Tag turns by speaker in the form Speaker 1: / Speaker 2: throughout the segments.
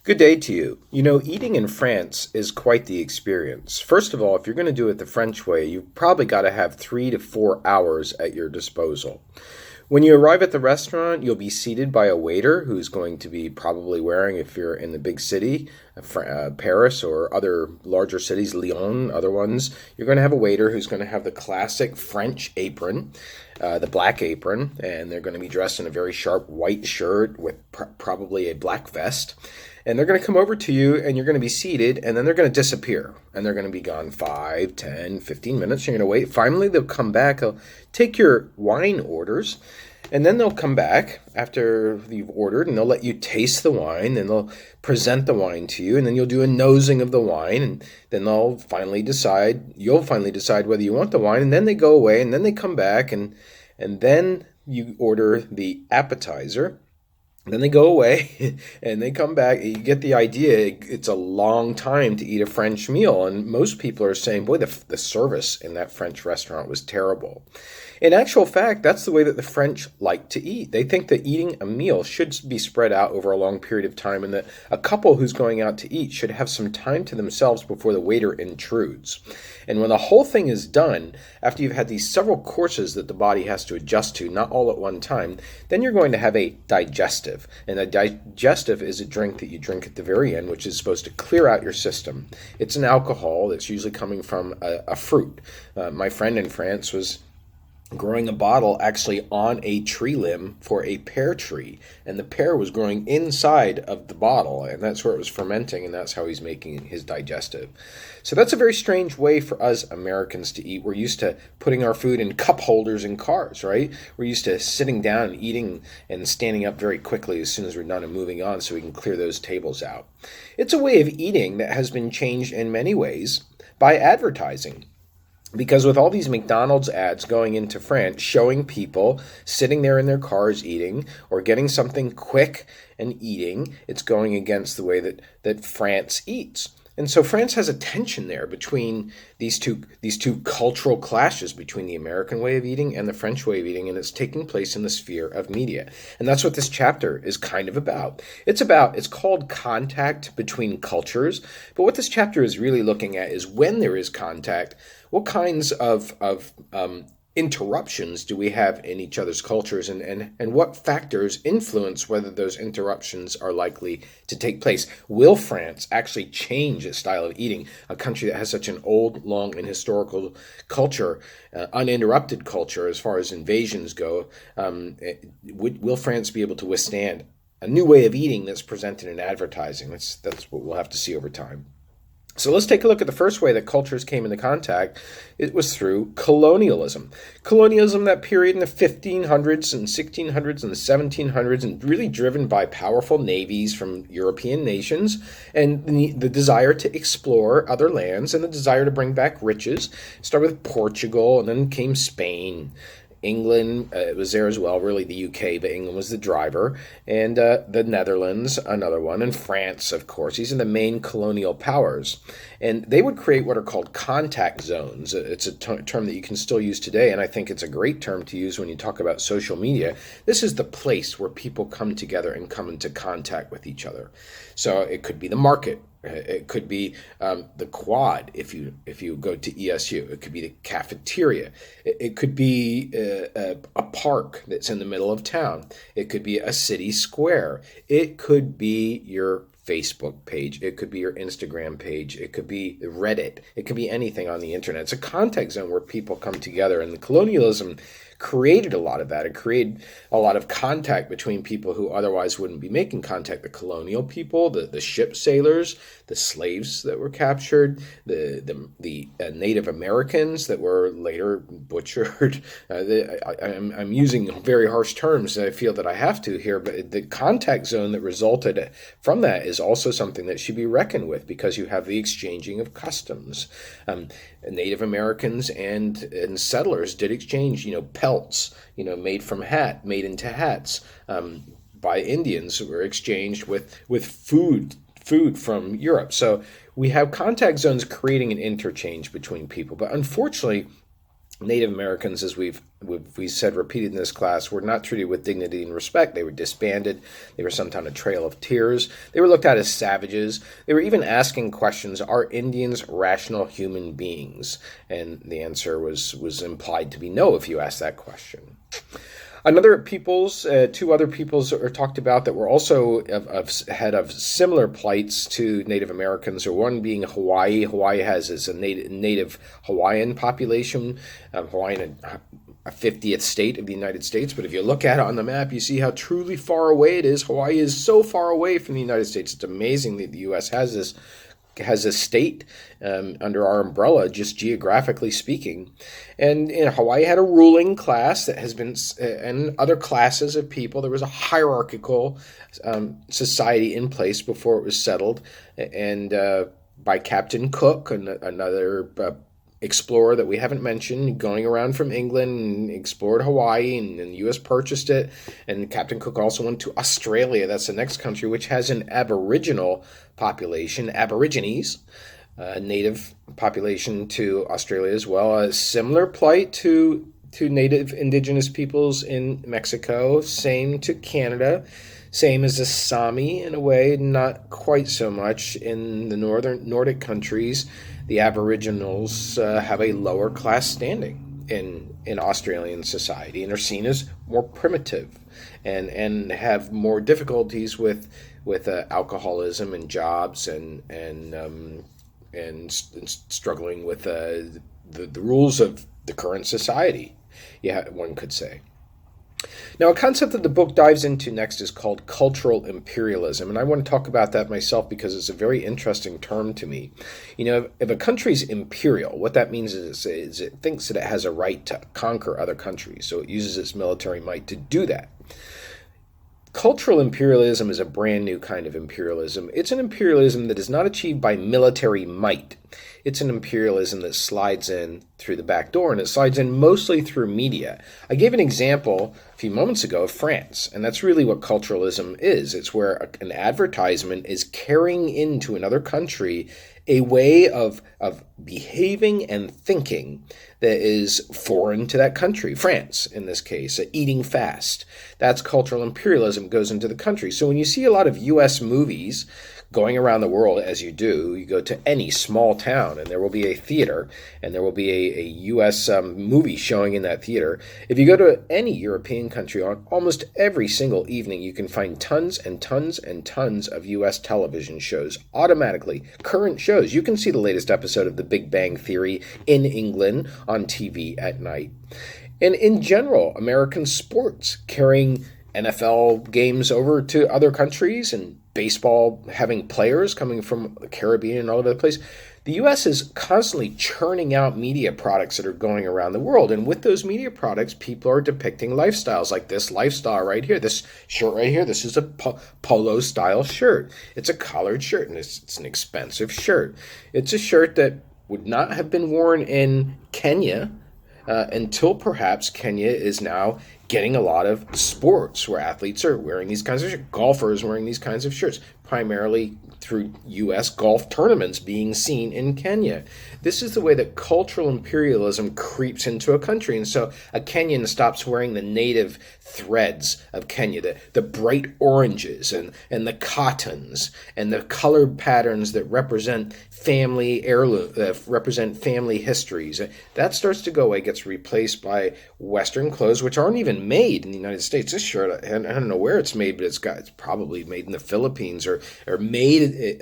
Speaker 1: Good day to you. You know, eating in France is quite the experience. First of all, if you're going to do it the French way, you've probably got to have 3 to 4 hours at your disposal. When you arrive at the restaurant, you'll be seated by a waiter who's going to be probably wearing, if you're in the big city, Paris or other larger cities, Lyon, other ones, you're going to have a waiter who's going to have the classic French apron, the black apron, and they're going to be dressed in a very sharp white shirt with probably a black vest. And they're going to come over to you and you're going to be seated and then they're going to disappear. And they're going to be gone 5, 10, 15 minutes. You're going to wait. Finally, they'll come back. They'll take your wine orders and then they'll come back after you've ordered and they'll let you taste the wine and they'll present the wine to you and then you'll do a nosing of the wine and then you'll finally decide whether you want the wine and then they go away and then they come back and then you order the appetizer. Then they go away and they come back. You get the idea. It's a long time to eat a French meal. And most people are saying, boy, the service in that French restaurant was terrible. In actual fact, that's the way that the French like to eat. They think that eating a meal should be spread out over a long period of time and that a couple who's going out to eat should have some time to themselves before the waiter intrudes. And when the whole thing is done, after you've had these several courses that the body has to adjust to, not all at one time, then you're going to have a digestive. And a digestive is a drink that you drink at the very end, which is supposed to clear out your system. It's an alcohol that's usually coming from a fruit. My friend in France was growing a bottle actually on a tree limb for a pear tree, and the pear was growing inside of the bottle, and that's where it was fermenting, and that's how he's making his digestive. So that's a very strange way for us Americans to eat. We're used to putting our food in cup holders in cars, right? We're used to sitting down and eating and standing up very quickly as soon as we're done and moving on so we can clear those tables out. It's a way of eating that has been changed in many ways by advertising. Because with all these McDonald's ads going into France, showing people sitting there in their cars eating or getting something quick and eating, it's going against the way that France eats. And so France has a tension there between these two cultural clashes between the American way of eating and the French way of eating, and it's taking place in the sphere of media. And that's what this chapter is kind of about. It's called Contact Between Cultures, but what this chapter is really looking at is when there is contact, what kinds of interruptions do we have in each other's cultures and what factors influence whether those interruptions are likely to take place? Will France actually change its style of eating, a country that has such an old, long, and historical culture, uninterrupted culture as far as invasions go? Will France be able to withstand a new way of eating that's presented in advertising? That's what we'll have to see over time. So let's take a look at the first way that cultures came into contact. It was through colonialism. Colonialism, that period in the 1500s and 1600s and the 1700s, and really driven by powerful navies from European nations, and the desire to explore other lands and the desire to bring back riches. Started with Portugal, and then came Spain. England was there as well, really the UK, but England was the driver, and the Netherlands, another one, and France, of course. These are the main colonial powers. And they would create what are called contact zones. It's a term that you can still use today, and I think it's a great term to use when you talk about social media. This is the place where people come together and come into contact with each other. So it could be the market. It could be the quad if you go to ESU. It could be the cafeteria. It could be a park that's in the middle of town. It could be a city square. It could be your Facebook page. It could be your Instagram page. It could be Reddit. It could be anything on the internet. It's a contact zone where people come together, and the colonialism created a lot of that. It created a lot of contact between people who otherwise wouldn't be making contact. The colonial people, the ship sailors, the slaves that were captured, the Native Americans that were later butchered. I'm using very harsh terms, and I feel that I have to here, but the contact zone that resulted from that is also something that should be reckoned with, because you have the exchanging of customs. Native Americans and settlers did exchange, pelts, made into hats, by Indians who were exchanged with food from Europe. So we have contact zones creating an interchange between people. But unfortunately, Native Americans, as we've said repeated in this class, were not treated with dignity and respect. They were disbanded. They were sent on a trail of tears. They were looked at as savages. They were even asking questions, are Indians rational human beings? And the answer was implied to be no if you asked that question. Another peoples, two other peoples are talked about that were also had of similar plights to Native Americans, or one being Hawaii. Hawaii has a native Hawaiian population. Hawaiian, a 50th state of the United States, but if you look at it on the map, you see how truly far away it is. Hawaii is so far away from the United States. It's amazing that the U.S. has a state under our umbrella, just geographically speaking. And Hawaii had a ruling class that has been, and other classes of people. There was a hierarchical society in place before it was settled, and by Captain Cook, another explorer that we haven't mentioned, going around from England and explored Hawaii, and the U.S. purchased it. And Captain Cook also went to Australia. That's the next country, which has an Aboriginal population, Aborigines, native population to Australia as well. A similar plight to native indigenous peoples in Mexico, same to Canada. Same as the Sami in a way, not quite so much. In the northern Nordic countries, the Aboriginals have a lower class standing in Australian society and are seen as more primitive and have more difficulties with alcoholism and jobs and struggling with the rules of the current society. Yeah, one could say. Now, a concept that the book dives into next is called cultural imperialism, and I want to talk about that myself because it's a very interesting term to me. If a country's imperial, what that means is it thinks that it has a right to conquer other countries, so it uses its military might to do that. Cultural imperialism is a brand new kind of imperialism. It's an imperialism that is not achieved by military might. It's an imperialism that slides in through the back door, and it slides in mostly through media. I gave an example a few moments ago of France, and that's really what culturalism is. It's where an advertisement is carrying into another country a way of behaving and thinking that is foreign to that country, France in this case, eating fast. That's cultural imperialism, goes into the country. So when you see a lot of U.S. movies going around the world, as you do, you go to any small town and there will be a theater and there will be a U.S. Movie showing in that theater. If you go to any European country, on almost every single evening, you can find tons and tons and tons of U.S. television shows automatically. Current shows. You can see the latest episode of The Big Bang Theory in England on TV at night. And in general, American sports carrying NFL games over to other countries, and baseball having players coming from the Caribbean and all over the place. The U.S. is constantly churning out media products that are going around the world. And with those media products, people are depicting lifestyles like this lifestyle right here, this shirt right here. This is a polo style shirt. It's a collared shirt, and it's an expensive shirt. It's a shirt that would not have been worn in Kenya until perhaps Kenya is now getting a lot of sports where athletes are wearing these kinds of shirts, golfers wearing these kinds of shirts, primarily through U.S. golf tournaments being seen in Kenya. This is the way that cultural imperialism creeps into a country. And so a Kenyan stops wearing the native threads of Kenya, the bright oranges and the cottons and the colored patterns that represent family heirloom, represent family histories. That starts to go away, gets replaced by Western clothes, which aren't even made in the United States. This shirt, I don't know where it's made, but it's probably made in the Philippines or made,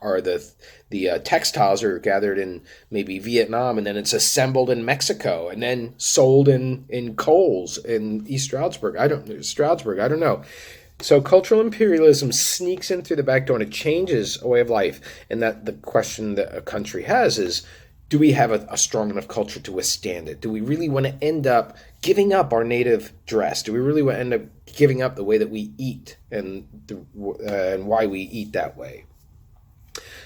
Speaker 1: or the textiles are gathered in maybe Vietnam, and then it's assembled in Mexico and then sold in Kohl's in East Stroudsburg. I don't know. So cultural imperialism sneaks in through the back door, and it changes a way of life. And that the question that a country has is, do we have a strong enough culture to withstand it? Do we really want to end up giving up our native dress? Do we really want to end up giving up the way that we eat and why we eat that way?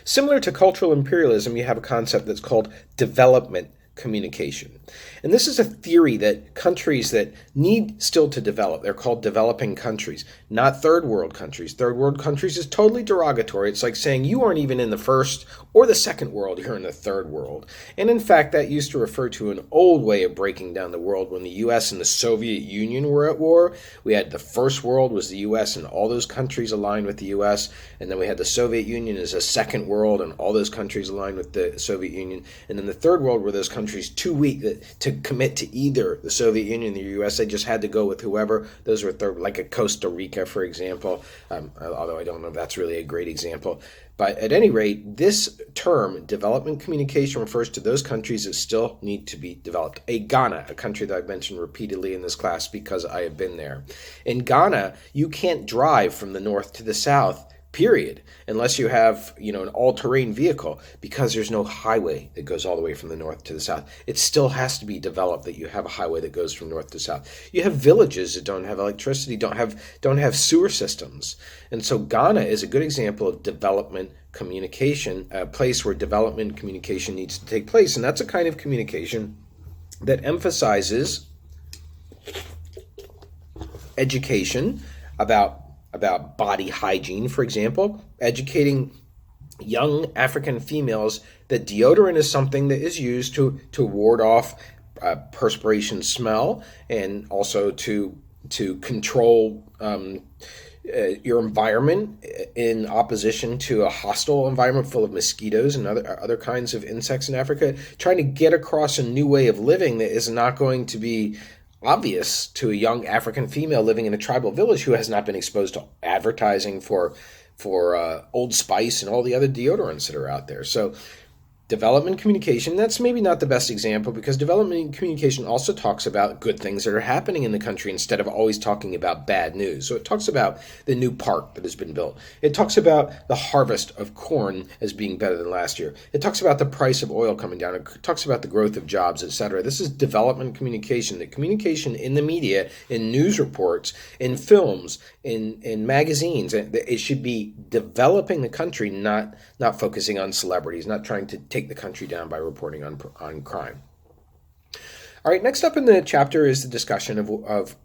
Speaker 1: Similar to cultural imperialism, you have a concept that's called development communication. And this is a theory that countries that need still to develop, they're called developing countries, not third world countries. Third world countries is totally derogatory. It's like saying you aren't even in the first or the second world, you're in the third world. And in fact, that used to refer to an old way of breaking down the world when the US and the Soviet Union were at war. We had the first world was the US and all those countries aligned with the US, and then we had the Soviet Union as a second world and all those countries aligned with the Soviet Union, and then the third world were those countries too weak to commit to either the Soviet Union or the US. They just had to go with whoever. Those were third, like a Costa Rica, for example, although I don't know if that's really a great example. But at any rate, this term, development communication, refers to those countries that still need to be developed. Ghana, a country that I've mentioned repeatedly in this class because I have been there. In Ghana, you can't drive from the north to the south, period, unless you have, an all-terrain vehicle, because there's no highway that goes all the way from the north to the south. It still has to be developed that you have a highway that goes from north to south. You have villages that don't have electricity, don't have sewer systems. And so Ghana is a good example of development communication, a place where development communication needs to take place. And that's a kind of communication that emphasizes education about body hygiene, for example, educating young African females that deodorant is something that is used to ward off perspiration smell, and also to control your environment in opposition to a hostile environment full of mosquitoes and other kinds of insects in Africa, trying to get across a new way of living that is not going to be obvious to a young African female living in a tribal village who has not been exposed to advertising for Old Spice and all the other deodorants that are out there. So development communication, that's maybe not the best example, because development communication also talks about good things that are happening in the country instead of always talking about bad news. So it talks about the new park that has been built. It talks about the harvest of corn as being better than last year. It talks about the price of oil coming down. It talks about the growth of jobs, etc. This is development communication. The communication in the media, in news reports, in films, in magazines. It should be developing the country, not focusing on celebrities, not trying to take the country down by reporting on crime. All right, next up in the chapter is the discussion of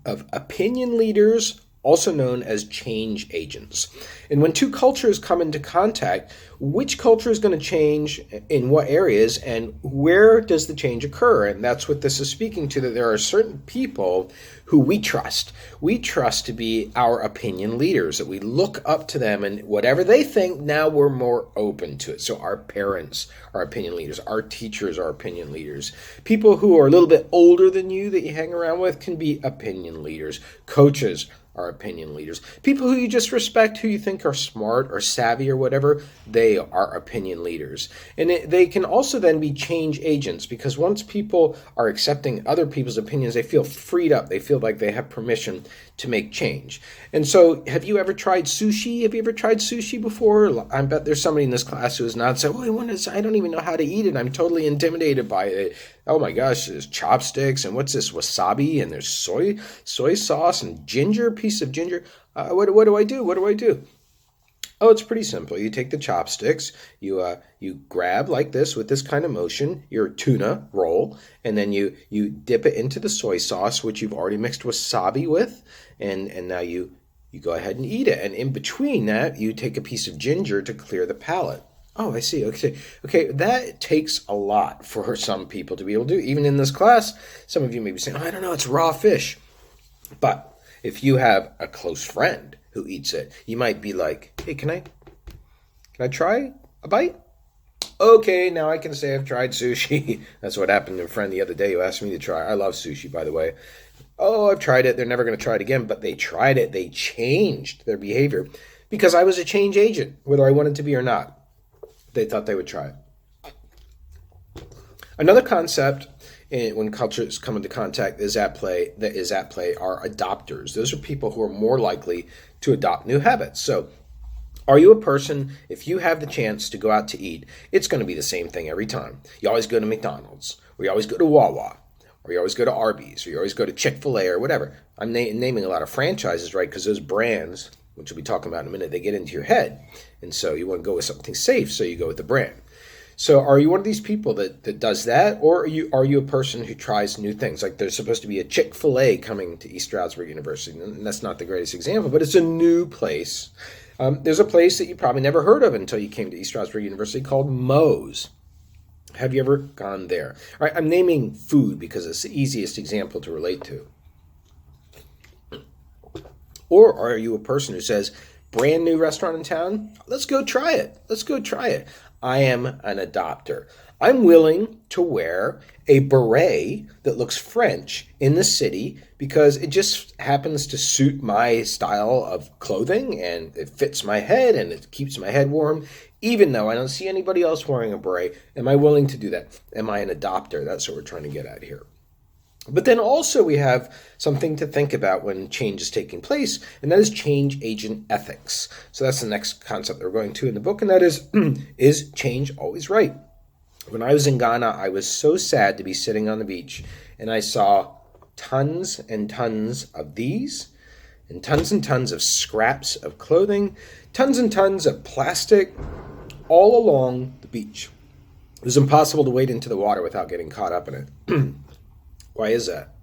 Speaker 1: opinion leaders, also known as change agents. And when two cultures come into contact, which culture is going to change in what areas, and where does the change occur? And that's what this is speaking to, that there are certain people who we trust. We trust to be our opinion leaders, that we look up to them, and whatever they think, now we're more open to it. So our parents are opinion leaders. Our teachers are opinion leaders. People who are a little bit older than you that you hang around with can be opinion leaders. Coaches are opinion leaders. People who you just respect, who you think are smart or savvy or whatever, they are opinion leaders. And they can also then be change agents, because once people are accepting other people's opinions, they feel freed up. They feel like they have permission to make change. And so, have you ever tried sushi? Have you ever tried sushi before? I bet there's somebody in this class who has not said, I don't even know how to eat it. I'm totally intimidated by it. Oh my gosh, there's chopsticks, and what's this, wasabi, and there's soy sauce and ginger, piece of ginger. What do I do? What do I do? Oh, it's pretty simple. You take the chopsticks, you grab like this with this kind of motion, your tuna roll, and then you dip it into the soy sauce, which you've already mixed wasabi with, and now you go ahead and eat it. And in between that, you take a piece of ginger to clear the palate. Oh, I see. Okay, that takes a lot for some people to be able to do. Even in this class, some of you may be saying, I don't know, it's raw fish. But if you have a close friend who eats it, you might be like, hey, can I try a bite? Okay, now I can say I've tried sushi. That's what happened to a friend the other day who asked me to try. I love sushi, by the way. Oh, I've tried it. They're never going to try it again. But they tried it. They changed their behavior because I was a change agent, whether I wanted to be or not. They thought they would try it. Another concept when cultures come into contact that is at play are adopters. Those are people who are more likely to adopt new habits. So are you a person, if you have the chance to go out to eat, it's going to be the same thing every time. You always go to McDonald's, or you always go to Wawa, or you always go to Arby's, or you always go to Chick-fil-A or whatever. I'm naming a lot of franchises, right? Because those brands, which we'll be talking about in a minute, they get into your head. And so you want to go with something safe, so you go with the brand. So are you one of these people that does that, or are you a person who tries new things? Like there's supposed to be a Chick-fil-A coming to East Stroudsburg University, and that's not the greatest example, but it's a new place. There's a place that you probably never heard of until you came to East Stroudsburg University called Moe's. Have you ever gone there? All right, I'm naming food because it's the easiest example to relate to. Or are you a person who says, brand new restaurant in town, let's go try it. Let's go try it. I am an adopter. I'm willing to wear a beret that looks French in the city because it just happens to suit my style of clothing and it fits my head and it keeps my head warm. Even though I don't see anybody else wearing a beret, am I willing to do that? Am I an adopter? That's what we're trying to get at here. But then also we have something to think about when change is taking place, and that is change agent ethics. So that's the next concept that we're going to in the book, and that is change always right? When I was in Ghana, I was so sad to be sitting on the beach, and I saw tons and tons of these, and tons of scraps of clothing, tons and tons of plastic, all along the beach. It was impossible to wade into the water without getting caught up in it. Why is that?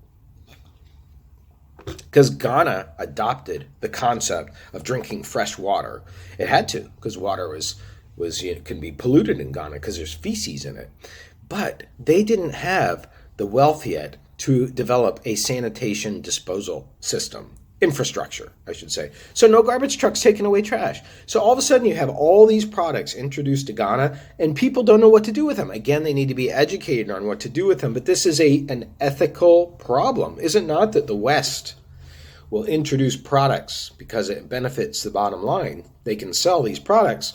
Speaker 1: Because Ghana adopted the concept of drinking fresh water. It had to, because water can be polluted in Ghana because there's feces in it. But they didn't have the wealth yet to develop a sanitation disposal system. Infrastructure, I should say. So no garbage trucks taking away trash. So all of a sudden you have all these products introduced to Ghana and people don't know what to do with them. Again, they need to be educated on what to do with them. But this is an ethical problem. Is it not that the West will introduce products because it benefits the bottom line? They can sell these products,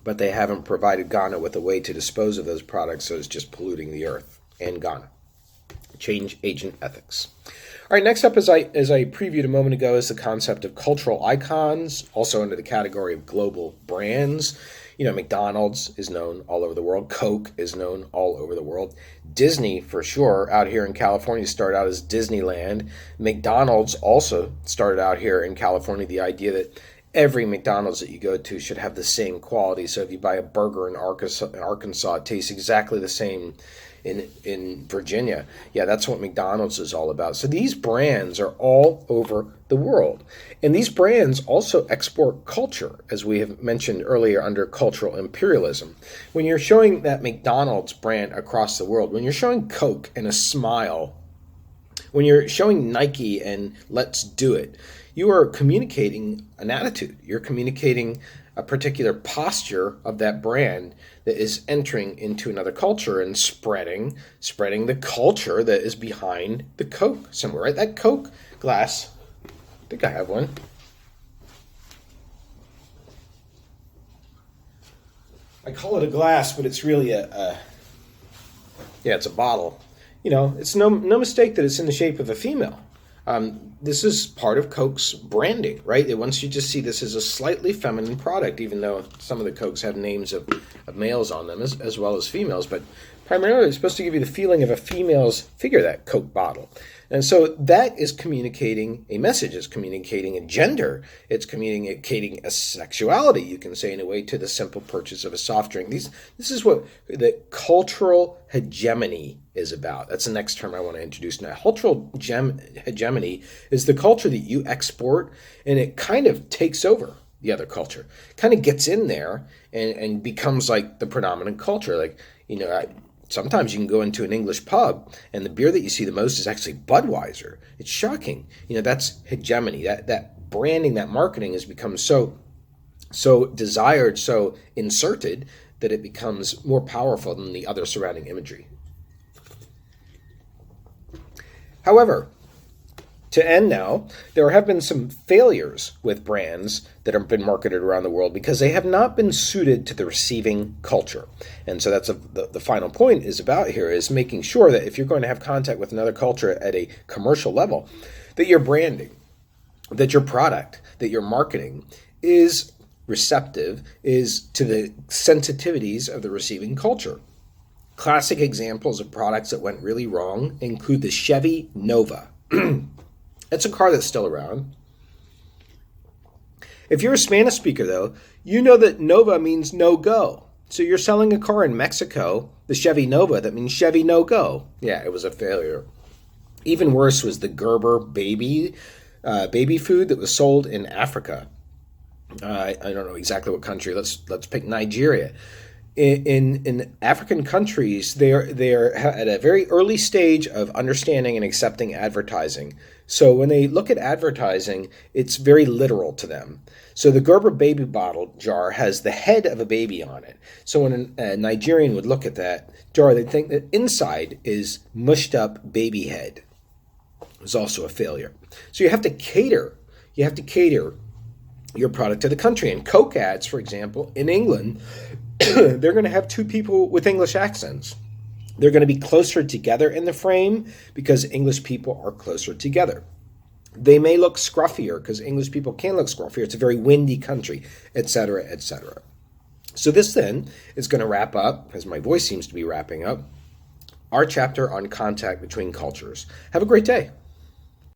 Speaker 1: but they haven't provided Ghana with a way to dispose of those products, so it's just polluting the earth and Ghana. Change agent ethics. All right, next up, as I previewed a moment ago, is the concept of cultural icons, also under the category of global brands. You know, McDonald's is known all over the world. Coke is known all over the world. Disney, for sure, out here in California, started out as Disneyland. McDonald's also started out here in California. The idea that every McDonald's that you go to should have the same quality. So if you buy a burger in Arkansas, it tastes exactly the same in Virginia. Yeah, that's what McDonald's is all about. So these brands are all over the world. And these brands also export culture, as we have mentioned earlier under cultural imperialism. When you're showing that McDonald's brand across the world, when you're showing Coke and a smile, when you're showing Nike and let's do it, you are communicating an attitude. You're communicating a particular posture of that brand that is entering into another culture and spreading the culture that is behind the Coke symbol, right? That Coke glass, I think I have one. I call it a glass, but it's really it's a bottle. You know, it's no mistake that it's in the shape of a female. This is part of Coke's branding, right? It wants you to see this as a slightly feminine product, even though some of the Cokes have names of males on them as well as females. But primarily, it's supposed to give you the feeling of a female's figure, that Coke bottle. And so that is communicating a message. It's communicating a gender. It's communicating a sexuality, you can say, in a way, to the simple purchase of a soft drink. This is what the cultural hegemony is about. That's the next term I want to introduce now. Cultural hegemony is the culture that you export, and it kind of takes over the other culture. Kind of gets in there and becomes like the predominant culture. Like, you know, sometimes you can go into an English pub and the beer that you see the most is actually Budweiser. It's shocking. You know, that's hegemony. That branding, that marketing has become so desired, so inserted that it becomes more powerful than the other surrounding imagery. However, to end now, there have been some failures with brands that have been marketed around the world because they have not been suited to the receiving culture. And so that's the final point is about here is making sure that if you're going to have contact with another culture at a commercial level, that your branding, that your product, that your marketing is receptive, is to the sensitivities of the receiving culture. Classic examples of products that went really wrong include the Chevy Nova. It's a car that's still around. If you're a Spanish speaker, though, you know that Nova means no go. So you're selling a car in Mexico, the Chevy Nova, that means Chevy no go. Yeah, it was a failure. Even worse was the Gerber baby food that was sold in Africa. I don't know exactly what country. Let's pick Nigeria. In African countries, they're at a very early stage of understanding and accepting advertising. So when they look at advertising, it's very literal to them. So the Gerber baby bottle jar has the head of a baby on it. So when a Nigerian would look at that jar, they'd think that inside is mushed up baby head. It was also a failure. So you have to cater. You have to cater your product to the country. And Coke ads, for example, in England, they're going to have two people with English accents. They're going to be closer together in the frame because English people are closer together. They may look scruffier because English people can look scruffier. It's a very windy country, etc., etc. So this then is going to wrap up, as my voice seems to be wrapping up, our chapter on contact between cultures. Have a great day.